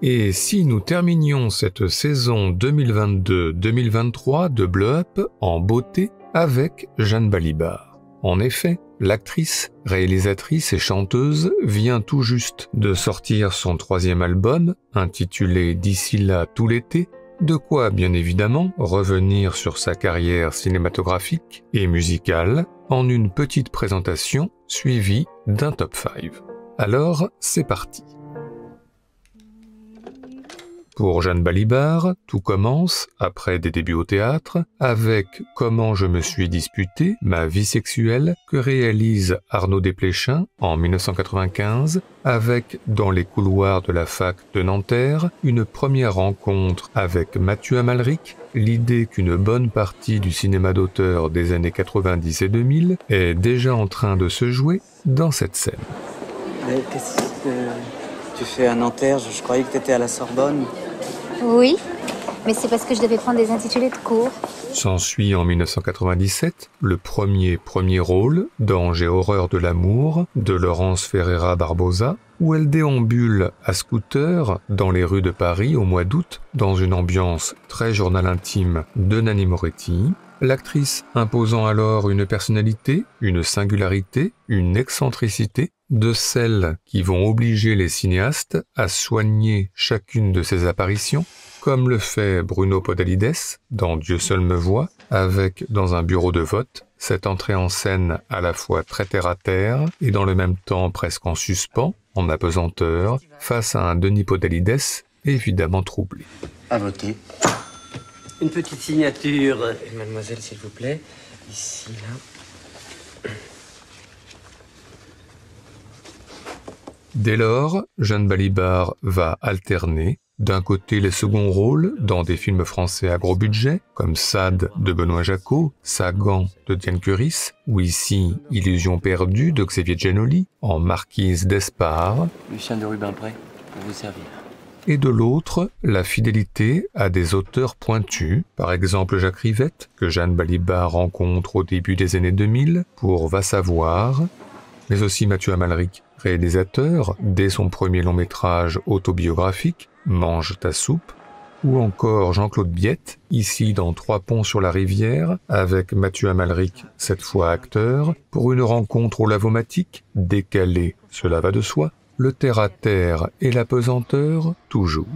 Et si nous terminions cette saison 2022-2023 de Bleu Up en beauté avec Jeanne Balibar? En effet, l'actrice, réalisatrice et chanteuse vient tout juste de sortir son 3e album, intitulé D'ici là tout l'été, de quoi bien évidemment revenir sur sa carrière cinématographique et musicale en une petite présentation suivie d'un top 5. Alors, c'est parti. Pour Jeanne Balibar, tout commence, après des débuts au théâtre, avec Comment je me suis disputé, ma vie sexuelle, que réalise Arnaud Desplechin en 1995, avec, dans les couloirs de la fac de Nanterre, une première rencontre avec Mathieu Amalric, l'idée qu'une bonne partie du cinéma d'auteur des années 90 et 2000 est déjà en train de se jouer dans cette scène. Qu'est-ce que tu fais à Nanterre? Je croyais que tu étais à la Sorbonne. Oui, mais c'est parce que je devais prendre des intitulés de cours. S'ensuit en 1997 le premier rôle dans J'ai horreur de l'amour de Laurence Ferreira Barbosa, où elle déambule à scooter dans les rues de Paris au mois d'août dans une ambiance très journal intime de Nanni Moretti. L'actrice imposant alors une personnalité, une singularité, une excentricité, de celles qui vont obliger les cinéastes à soigner chacune de ses apparitions, comme le fait Bruno Podalides dans Dieu seul me voit, avec, dans un bureau de vote, cette entrée en scène à la fois très terre-à-terre et dans le même temps presque en suspens, en apesanteur, face à un Denis Podalides évidemment troublé. À voter. Une petite signature. Mademoiselle, s'il vous plaît. Ici, là. Dès lors, Jeanne Balibar va alterner, d'un côté les seconds rôles dans des films français à gros budget, comme Sade de Benoît Jacquot, Sagan de Diane Curis, ou ici Illusion perdue de Xavier Giannoli, en Marquise d'Espard, Lucien de Rubempré, pour vous servir. Et de l'autre, la fidélité à des auteurs pointus, par exemple Jacques Rivette, que Jeanne Balibar rencontre au début des années 2000 pour Va savoir, mais aussi Mathieu Amalric, réalisateur dès son premier long-métrage autobiographique, Mange ta soupe, ou encore Jean-Claude Biette, ici dans Trois ponts sur la rivière, avec Mathieu Amalric, cette fois acteur, pour une rencontre au Lavomatique, décalée, cela va de soi, le terre-à-terre et la pesanteur, toujours.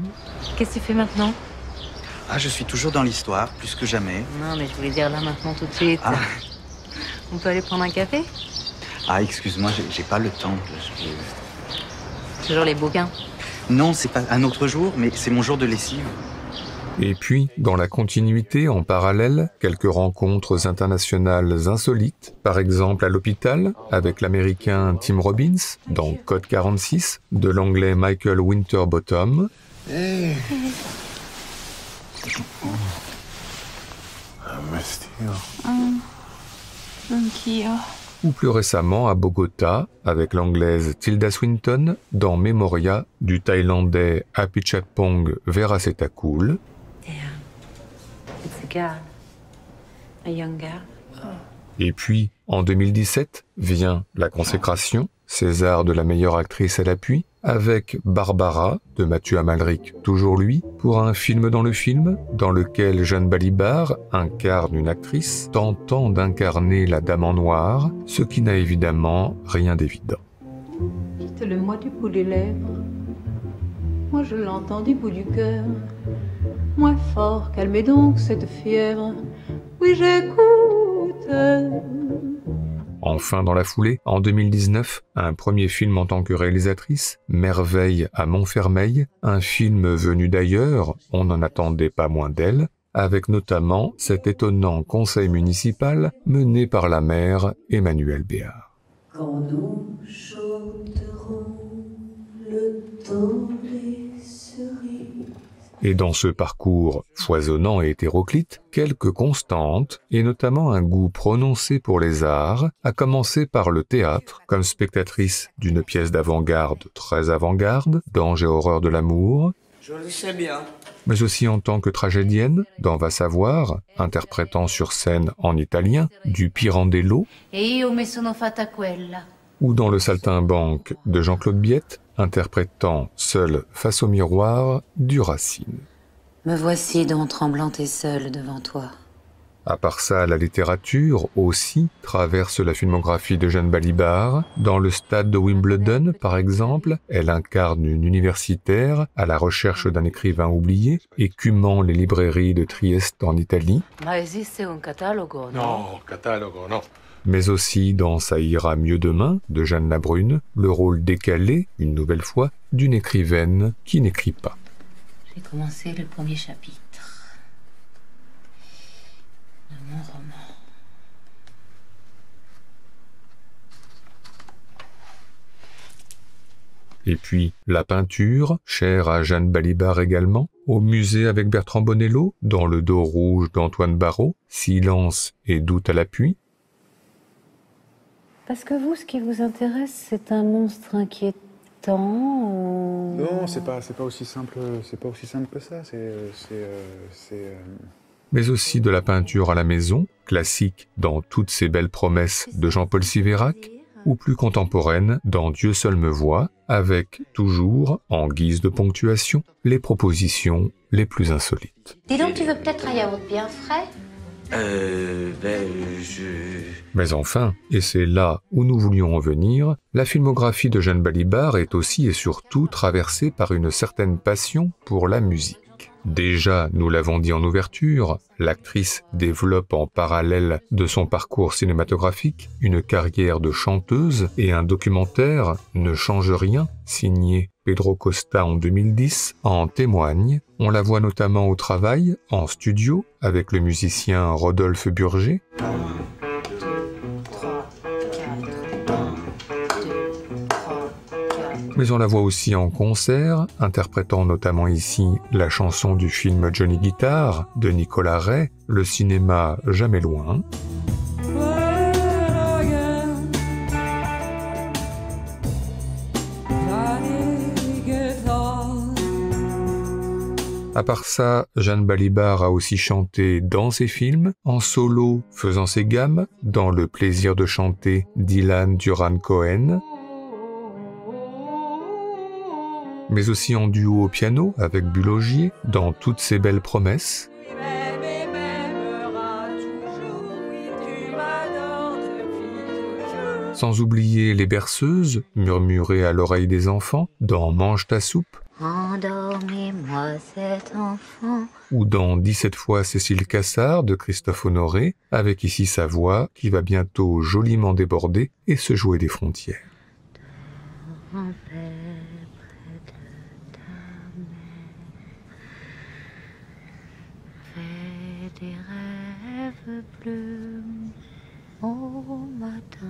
Qu'est-ce que tu fais maintenant? Ah, je suis toujours dans l'histoire, plus que jamais. Non, mais je voulais dire là, maintenant, tout de suite. Ah, On peut aller prendre un café? Excuse-moi, j'ai pas le temps. Toujours les bouquins. Non, c'est pas un autre jour, mais c'est mon jour de lessive. Et puis, dans la continuité, en parallèle, quelques rencontres internationales insolites, par exemple à l'hôpital, avec l'américain Tim Robbins, dans Code 46, de l'anglais Michael Winterbottom. Hey. Merci. Anch'io. Ou plus récemment à Bogota, avec l'anglaise Tilda Swinton, dans Memoria du thaïlandais Apichatpong Verasetakul. It's a girl. A young girl. Et puis, en 2017, vient la consécration, César de la meilleure actrice à l'appui, avec Barbara, de Mathieu Amalric, toujours lui, pour un film dans le film, dans lequel Jeanne Balibar incarne une actrice tentant d'incarner la Dame en noir, ce qui n'a évidemment rien d'évident. Quitte-le moi du bout des lèvres, moi je l'entends du bout du cœur, moins fort, calmez donc cette fièvre, oui j'écoute. Enfin, dans la foulée, en 2019, un premier film en tant que réalisatrice, Merveille à Montfermeil, un film venu d'ailleurs, on n'en attendait pas moins d'elle, avec notamment cet étonnant conseil municipal mené par la maire Emmanuelle Béard. Quand nous chanterons le temps des cerises. Et dans ce parcours foisonnant et hétéroclite, quelques constantes, et notamment un goût prononcé pour les arts, à commencer par le théâtre, comme spectatrice d'une pièce d'avant-garde très avant-garde, dans J'ai horreur de l'amour, Je le sais bien. mais aussi en tant que tragédienne, dans Va savoir, interprétant sur scène en italien du Pirandello, E io mi sono fatta quella. ou dans Le Saltimbanque de Jean-Claude Biette, interprétant seule face au miroir du Racine. Me voici donc tremblante et seule devant toi. À part ça, la littérature aussi traverse la filmographie de Jeanne Balibar. Dans le stade de Wimbledon, par exemple, elle incarne une universitaire à la recherche d'un écrivain oublié, écumant les librairies de Trieste en Italie. Ma esiste un catalogo, no? No, catalogo, no. Mais aussi dans Ça ira mieux demain, de Jeanne Labrune, le rôle décalé, une nouvelle fois, d'une écrivaine qui n'écrit pas. J'ai commencé le premier chapitre de mon roman. Et puis, la peinture, chère à Jeanne Balibar également, au musée avec Bertrand Bonello, dans Le dos rouge d'Antoine Barraud, Silence et doute à l'appui. Parce que vous, ce qui vous intéresse, c'est un monstre inquiétant ou... Non, c'est pas aussi simple que ça. Mais aussi de la peinture à la maison, classique dans Toutes ces belles promesses de Jean-Paul Siverac, ou plus contemporaine dans Dieu seul me voit, avec toujours, en guise de ponctuation, les propositions les plus insolites. Dis donc, tu veux peut-être un yaourt bien frais? Mais enfin, et c'est là où nous voulions en venir, la filmographie de Jeanne Balibar est aussi et surtout traversée par une certaine passion pour la musique. Déjà, nous l'avons dit en ouverture, l'actrice développe en parallèle de son parcours cinématographique une carrière de chanteuse et un documentaire Ne change rien, signé Pedro Costa en 2010, en témoigne. On la voit notamment au travail, en studio, avec le musicien Rodolphe Burger. Mais on la voit aussi en concert, interprétant notamment ici la chanson du film Johnny Guitar de Nicolas Ray, Le cinéma jamais loin. À part ça, Jeanne Balibar a aussi chanté dans ses films, en solo faisant ses gammes, dans Le plaisir de chanter d'Ilan Duran-Cohen, mais aussi en duo au piano avec Bulogier dans Toutes ces belles promesses. Sans oublier les berceuses, murmurées à l'oreille des enfants, dans Mange ta soupe. Endormez-moi cet enfant. Ou dans 17 fois Cécile Cassard de Christophe Honoré, avec ici sa voix qui va bientôt joliment déborder et se jouer des frontières. Des rêves bleus au matin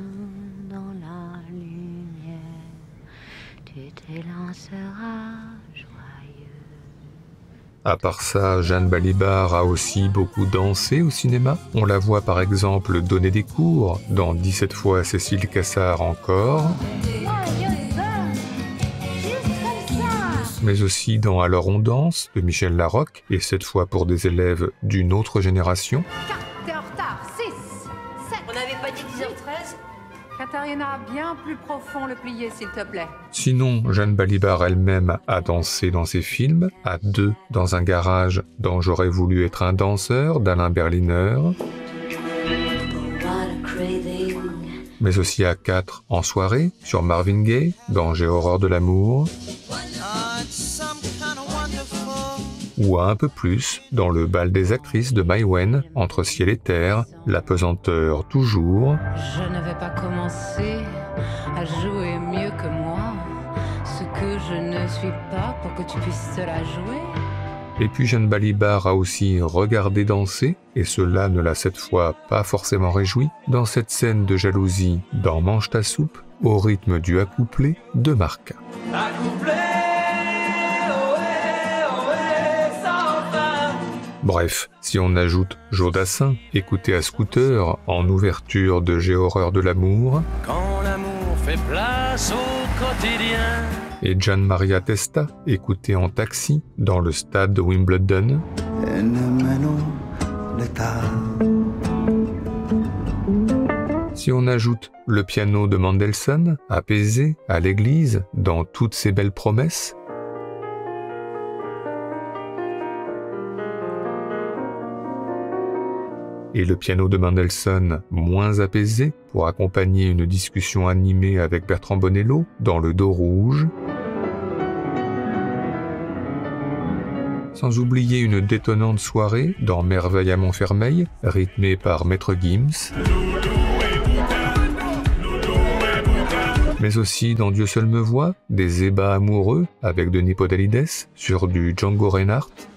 dans la lumière, tu t'élanceras joyeux. À part ça, Jeanne Balibar a aussi beaucoup dansé au cinéma. On la voit par exemple donner des cours dans 17 fois Cécile Cassard encore. Mais aussi dans Alors on danse de Michel Larocque, et cette fois pour des élèves d'une autre génération. T'es en retard. 6, 7. On n'avait pas dit 10h13? Katharina, bien plus profond le plié, s'il te plaît. Sinon, Jeanne Balibar elle-même a dansé dans ses films, à 2 dans un garage dans J'aurais voulu être un danseur d'Alain Berliner, mais aussi à 4 en soirée sur Marvin Gaye dans J'ai horreur de l'amour, ou à un peu plus dans Le bal des actrices de Maïwenn, Entre ciel et terre, La pesanteur toujours. Je ne vais pas commencer à jouer mieux que moi, ce que je ne suis pas pour que tu puisses te la jouer. Et puis Jeanne Balibar a aussi regardé danser, et cela ne l'a cette fois pas forcément réjoui, dans cette scène de jalousie dans Mange ta soupe, au rythme du accouplé de Marca. Bref, si on ajoute Jodassin, écouté à Scooter, en ouverture de J'ai horreur de l'amour, Quand l'amour fait place au quotidien, et Gian Maria Testa, écouté en taxi dans le stade de Wimbledon, Si on ajoute le piano de Mendelssohn, apaisé, à l'église, dans toutes ses belles promesses, et le piano de Mendelssohn moins apaisé pour accompagner une discussion animée avec Bertrand Bonello dans Le dos rouge, sans oublier une détonnante soirée dans Merveille à Montfermeil, rythmée par Maître Gims, mais aussi dans Dieu seul me voit, des ébats amoureux avec Denis Podalides sur du Django Reinhardt,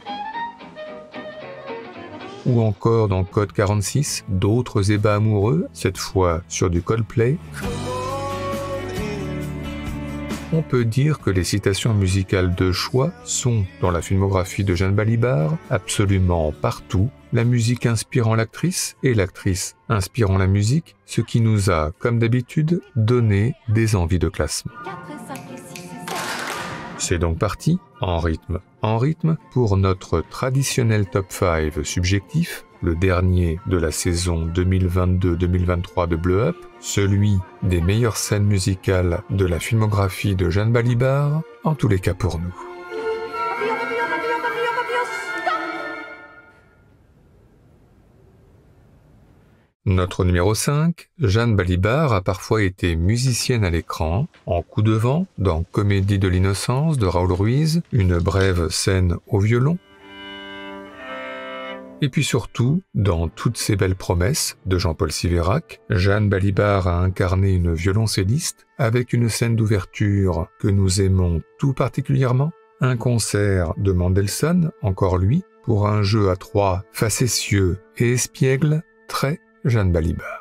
ou encore dans Code 46, d'autres ébats amoureux, cette fois sur du Coldplay. On peut dire que les citations musicales de choix sont, dans la filmographie de Jeanne Balibar, absolument partout, la musique inspirant l'actrice et l'actrice inspirant la musique, ce qui nous a, comme d'habitude, donné des envies de classement. C'est donc parti, en rythme, pour notre traditionnel top 5 subjectif, le dernier de la saison 2022-2023 de Bleu Up, celui des meilleures scènes musicales de la filmographie de Jeanne Balibar, en tous les cas pour nous. Notre numéro 5, Jeanne Balibar a parfois été musicienne à l'écran, en coup de vent, dans Comédie de l'innocence de Raoul Ruiz, une brève scène au violon, et puis surtout, dans Toutes ces belles promesses de Jean-Paul Siverac, Jeanne Balibar a incarné une violoncelliste avec une scène d'ouverture que nous aimons tout particulièrement, un concert de Mendelssohn, encore lui, pour un jeu à trois facétieux et espiègle, très Jeanne Balibar.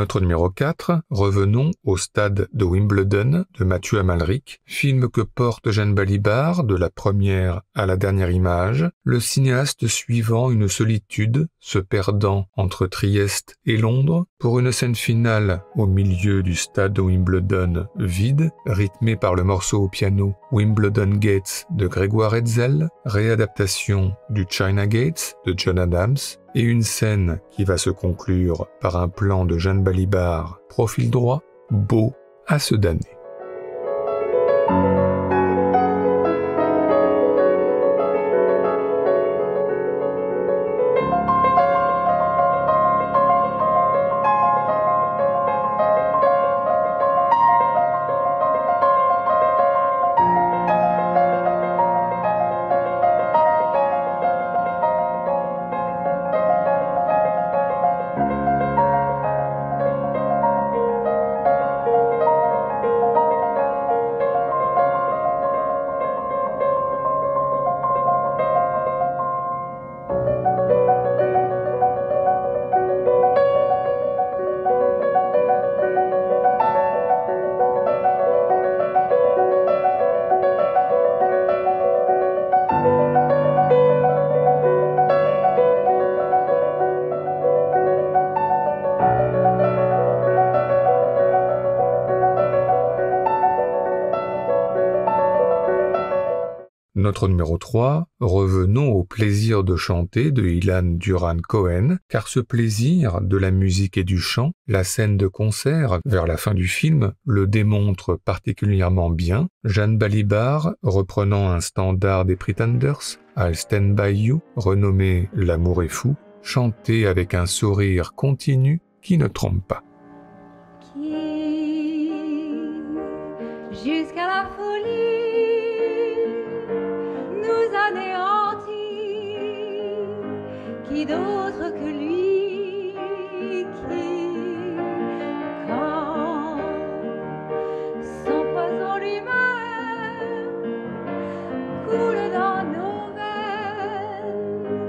Notre numéro 4, revenons au Stade de Wimbledon de Mathieu Amalric, film que porte Jeanne Balibar de la première à la dernière image, le cinéaste suivant une solitude, se perdant entre Trieste et Londres, pour une scène finale au milieu du Stade de Wimbledon vide, rythmé par le morceau au piano Wimbledon Gates de Grégoire Hetzel, réadaptation du China Gates de John Adams, et une scène qui va se conclure par un plan de Jeanne Balibar, profil droit, beau à se damner. Notre numéro 3, revenons au plaisir de chanter de Ilan Duran Cohen, car ce plaisir de la musique et du chant, la scène de concert vers la fin du film, le démontre particulièrement bien. Jeanne Balibar, reprenant un standard des Pretenders, I'll Stand By You, renommé L'amour est fou, chanté avec un sourire continu qui ne trompe pas. Qui, jusqu'à la folie, nous anéantit, qui d'autre que lui, qui, quand son poison lui-même coule dans nos veines,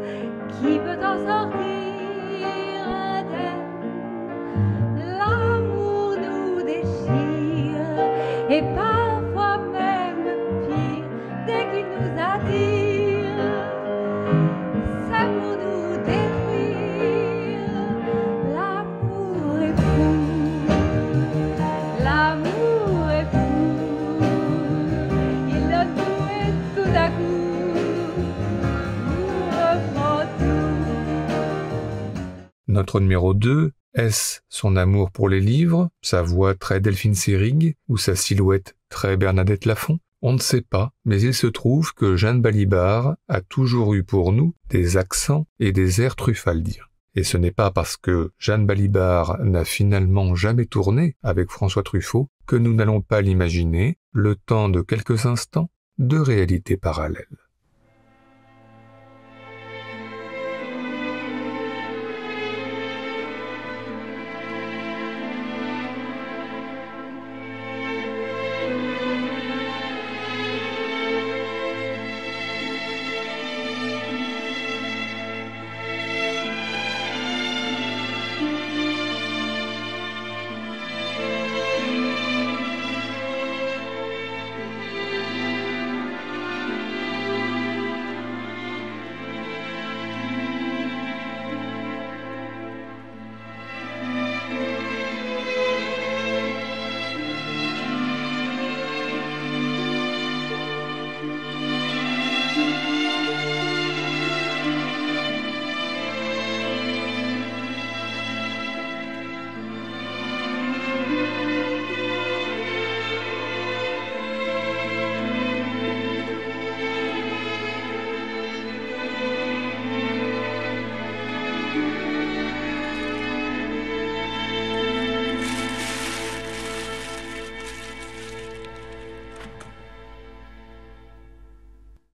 qui peut en sortir indemne? L'amour nous déchire, et parfois même pire, dès qu'il nous attire, c'est pour nous détruire. L'amour est fou, l'amour est fou, il donne tout et tout à coup nous reprend tout. Notre numéro 2, est-ce son amour pour les livres, sa voix très Delphine Seyrig ou sa silhouette très Bernadette Lafont? On ne sait pas, mais il se trouve que Jeanne Balibar a toujours eu pour nous des accents et des airs truffaldiens. Et ce n'est pas parce que Jeanne Balibar n'a finalement jamais tourné avec François Truffaut que nous n'allons pas l'imaginer, le temps de quelques instants de réalité parallèle.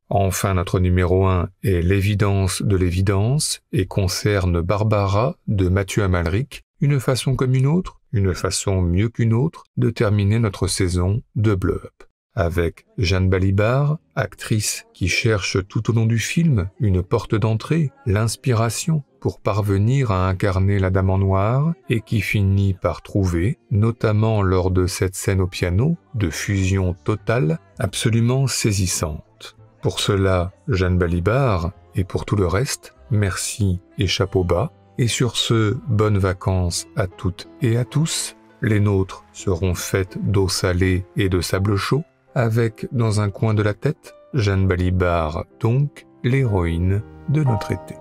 Enfin, notre numéro 1 est l'évidence de l'évidence et concerne Barbara de Mathieu Amalric, une façon comme une autre, une façon mieux qu'une autre de terminer notre saison de Blow Up. Avec Jeanne Balibar, actrice qui cherche tout au long du film une porte d'entrée, l'inspiration pour parvenir à incarner la Dame en Noir et qui finit par trouver, notamment lors de cette scène au piano, de fusion totale absolument saisissante. Pour cela, Jeanne Balibar, et pour tout le reste, merci et chapeau bas. Et sur ce, bonnes vacances à toutes et à tous. Les nôtres seront faites d'eau salée et de sable chaud, avec dans un coin de la tête, Jeanne Balibar, donc l'héroïne de notre été.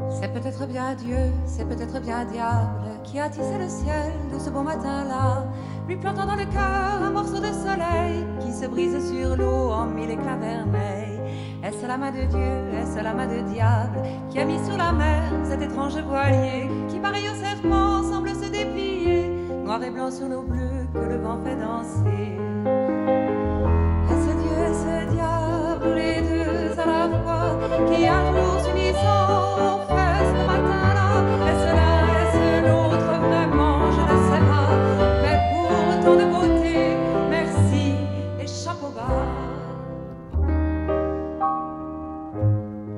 C'est peut-être bien Dieu, c'est peut-être bien diable qui a tissé le ciel de ce beau matin-là, lui plantant dans le cœur un morceau de soleil qui se brise sur l'eau en mille éclats vermeils. Est-ce la main de Dieu, est-ce la main de diable qui a mis sur la mer cet étrange voilier qui, pareil au serpent, semble se déplier, noir et blanc sur l'eau bleue que le vent fait danser? Est-ce Dieu, est-ce diable, les deux à la fois, qui un jour s'unissant ont fait ce matin-là? Est-ce l'un, est-ce l'autre, vraiment, je ne sais pas, mais pour autant de beauté, merci et chapeau bas.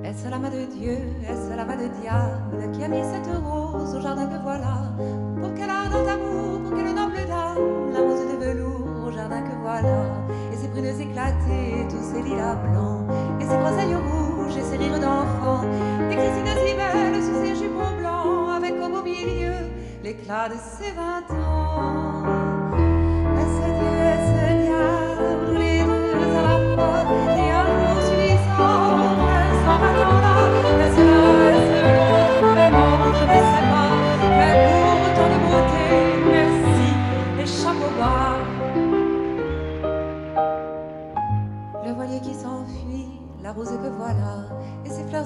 Est-ce la main de Dieu, est-ce la main de diable qui a mis cette rose au jardin que voilà? Pour quel ardent amour, pour quelle noble dame, la rose de velours au jardin que voilà? Et ses prunes éclatées, et tous ces lilas blancs, et ses groseilles rouges, et ses rires d'enfants, et Christine si belle sous ses jupons blancs, avec comme au milieu l'éclat de ses 20 ans. Est-ce Dieu, est-ce diable, les deux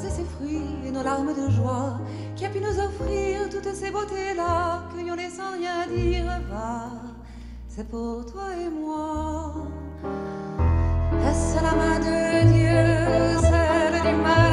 et ses fruits et nos larmes de joie, qui a pu nous offrir toutes ces beautés-là, cueillons-les sans rien dire, va, c'est pour toi et moi. Est-ce la main de Dieu, celle du mal?